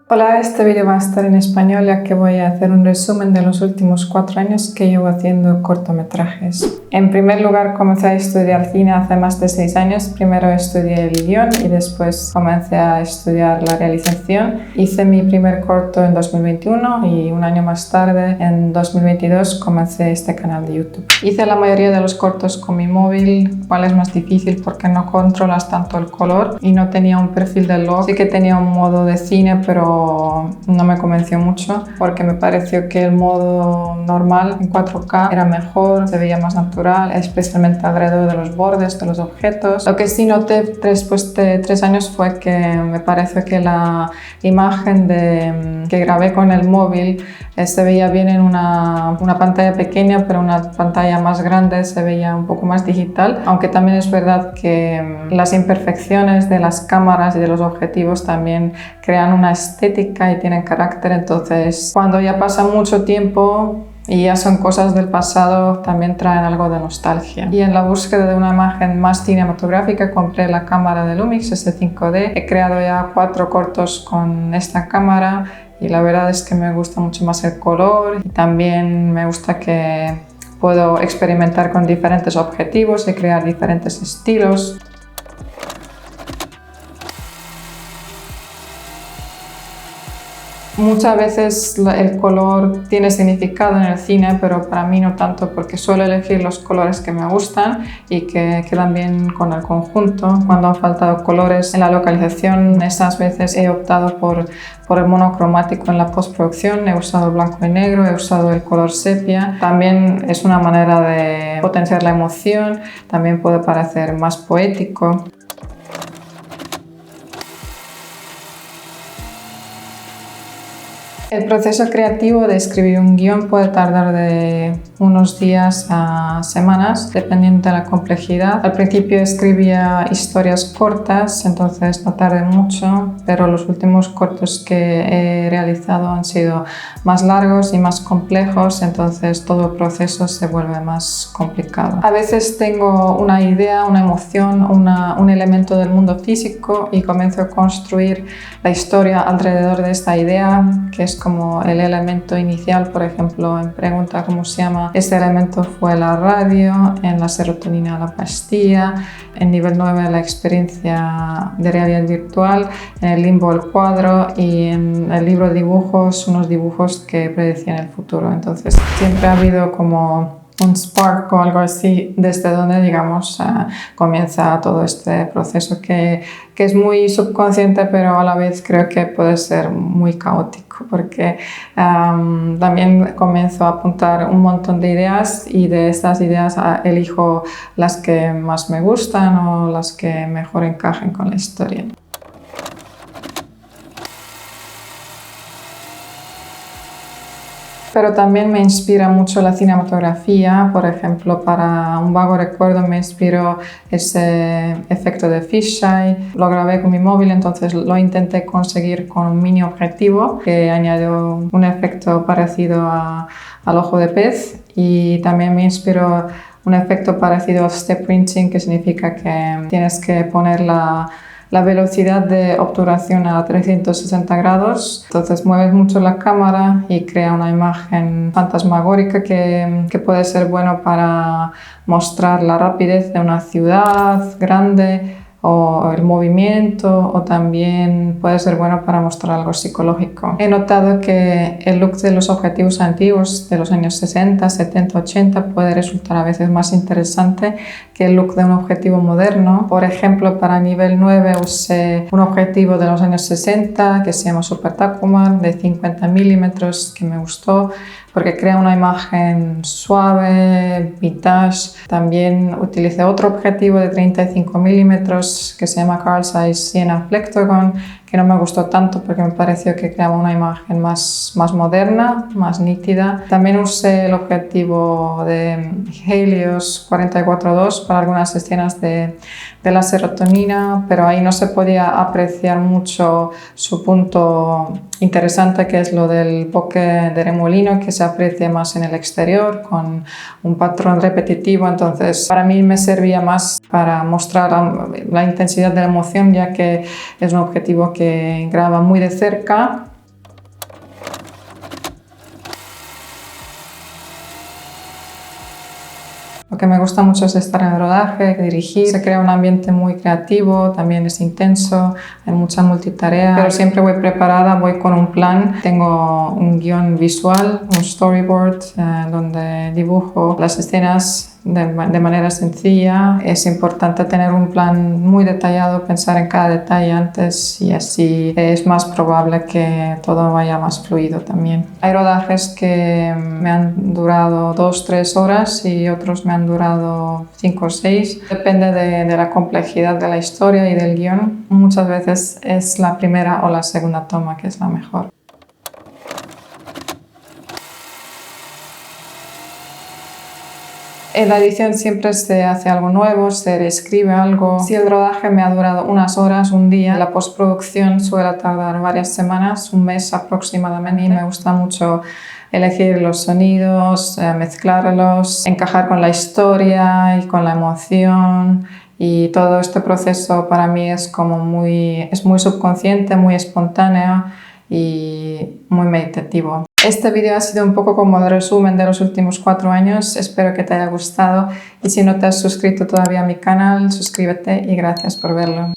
Hola, este vídeo va a estar en español ya que voy a hacer un resumen de los últimos 4 años que llevo haciendo cortometrajes. En primer lugar, comencé a estudiar cine hace más de 6 años. Primero estudié el guión y después comencé a estudiar la realización. Hice mi primer corto en 2021 y un año más tarde, en 2022, comencé este canal de YouTube. Hice la mayoría de los cortos con mi móvil, cual es más difícil porque no controlas tanto el color y no tenía un perfil de log. Sí que tenía un modo de cine, pero no me convenció mucho porque me pareció que el modo normal en 4K era mejor, se veía más natural, especialmente alrededor de los bordes de los objetos. Lo que sí noté después de 3 años fue que me pareció que la imagen que grabé con el móvil se veía bien en una pantalla pequeña, pero una pantalla más grande se veía un poco más digital, aunque también es verdad que las imperfecciones de las cámaras y de los objetivos también crean una estética y tienen carácter. Entonces, cuando ya pasa mucho tiempo y ya son cosas del pasado, también traen algo de nostalgia. Y en la búsqueda de una imagen más cinematográfica compré la cámara de Lumix S5D. He creado ya 4 cortos con esta cámara y la verdad es que me gusta mucho más el color y también me gusta que puedo experimentar con diferentes objetivos y crear diferentes estilos. Muchas veces el color tiene significado en el cine, pero para mí no tanto porque suelo elegir los colores que me gustan y que quedan bien con el conjunto. Cuando han faltado colores en la localización, esas veces he optado por el monocromático en la postproducción. He usado el blanco y negro, he usado el color sepia. También es una manera de potenciar la emoción, también puede parecer más poético. El proceso creativo de escribir un guión puede tardar de unos días a semanas, dependiendo de la complejidad. Al principio escribía historias cortas, entonces no tardé mucho, pero los últimos cortos que he realizado han sido más largos y más complejos, entonces todo el proceso se vuelve más complicado. A veces tengo una idea, una emoción, un elemento del mundo físico y comienzo a construir la historia alrededor de esta idea, que es como el elemento inicial. Por ejemplo, en Pregunta cómo se llama, este elemento fue la radio, en La serotonina la pastilla, en nivel 9 la experiencia de realidad virtual, en el limbo el cuadro y en el libro de dibujos unos dibujos que predecían el futuro. Entonces siempre ha habido como un spark o algo así desde donde, digamos, comienza todo este proceso que es muy subconsciente, pero a la vez creo que puede ser muy caótico porque también comienzo a apuntar un montón de ideas y de estas ideas elijo las que más me gustan o las que mejor encajen con la historia. Pero también me inspira mucho la cinematografía. Por ejemplo, para Un vago recuerdo me inspiró ese efecto de fisheye. Lo grabé con mi móvil, entonces lo intenté conseguir con un mini objetivo que añadió un efecto parecido al ojo de pez, y también me inspiró un efecto parecido al step printing, que significa que tienes que poner la velocidad de obturación a 360 grados, entonces mueves mucho la cámara y crea una imagen fantasmagórica que puede ser bueno para mostrar la rapidez de una ciudad grande o el movimiento, o también puede ser bueno para mostrar algo psicológico. He notado que el look de los objetivos antiguos de los años 60, 70, 80 puede resultar a veces más interesante que el look de un objetivo moderno. Por ejemplo, para nivel 9 usé un objetivo de los años 60 que se llama Super Takumar de 50 milímetros que me gustó porque crea una imagen suave, vintage. También utilicé otro objetivo de 35 milímetros que se llama Carl Zeiss Sienna Flectagon, que no me gustó tanto porque me pareció que creaba una imagen más moderna, más nítida. También usé el objetivo de Helios 44-2 para algunas escenas de La serotonina, pero ahí no se podía apreciar mucho su punto interesante, que es lo del bokeh de remolino, que se aprecia más en el exterior con un patrón repetitivo. Entonces para mí me servía más para mostrar la intensidad de la emoción, ya que es un objetivo que graba muy de cerca Lo que me gusta mucho es estar en el rodaje, dirigir, se crea un ambiente muy creativo, también es intenso, hay mucha multitarea, pero siempre voy preparada, voy con un plan, tengo un guión visual, un storyboard donde dibujo las escenas de manera sencilla. Es importante tener un plan muy detallado, pensar en cada detalle antes y así es más probable que todo vaya más fluido también. Hay rodajes que me han durado 2-3 horas y otros me han durado 5 o 6. Depende de la complejidad de la historia y del guión. Muchas veces es la primera o la segunda toma que es la mejor. En la edición siempre se hace algo nuevo, se reescribe algo. Si el rodaje me ha durado unas horas, un día, la postproducción suele tardar varias semanas, un mes aproximadamente. Me gusta mucho elegir los sonidos, mezclarlos, encajar con la historia y con la emoción. Y todo este proceso para mí es muy subconsciente, muy espontáneo y muy meditativo. Este vídeo ha sido un poco como el resumen de los últimos 4 años, espero que te haya gustado y si no te has suscrito todavía a mi canal, suscríbete y gracias por verlo.